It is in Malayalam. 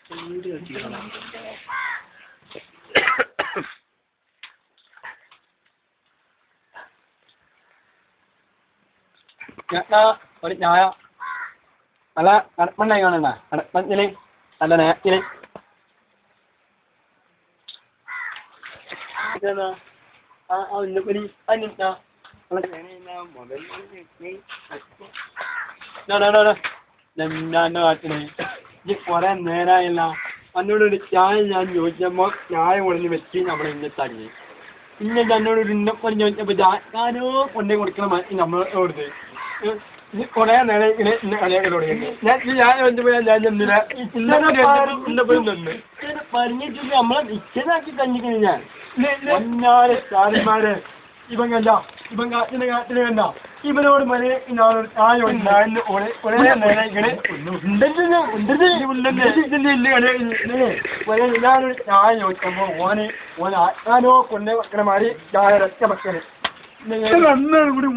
Có định nhai không? Là bên này ngon nè, bên này là nè, đi. Nước đi, anh đi nào. No. No, ഇത് കുറെ നേരമായില്ല എന്നോടൊരു ചായ ഞാൻ ചോദിച്ചപ്പോൾ ചായ കൊണ്ടു വെച്ച് നമ്മളെന്നെ തങ്ങി പിന്നെ എന്നോടൊരു ഇന്നപ്പം ചോദിച്ചപ്പോൾ ഞാനോ കൊണ്ടേ കൊടുക്കണം നമ്മളോട് ഇത് കുറെ നേരം ഇങ്ങനെ ഇന്ന കളിയൊക്കെ തുടങ്ങി ഞാൻ ചോദിച്ചപ്പോൾ ഞാൻ ചെന്നില്ല ഇന്നപ്പോഴും നിന്ന് പറഞ്ഞിട്ട് നമ്മളെ നിശ്ചയമാക്കി തന്നിക്കുന്നു ഞാൻ ഒന്നാല് സാരന്മാര് ഇവൻ കണ്ട ഇവൻ കാട്ടിന് കണ്ട ഇവനോട് മനെ ഞാനൊരു ചായ ഉണ്ടായിരുന്നു ഒരേ നേരം ഇങ്ങനെ ഞാനൊരു ചായ ചോദിക്കുമ്പോൾ ഓന് ആരോ കൊണ്ടേ വെക്കണ മാതിരി ചായ ഒറ്റ ഭക്ഷണം കൂടി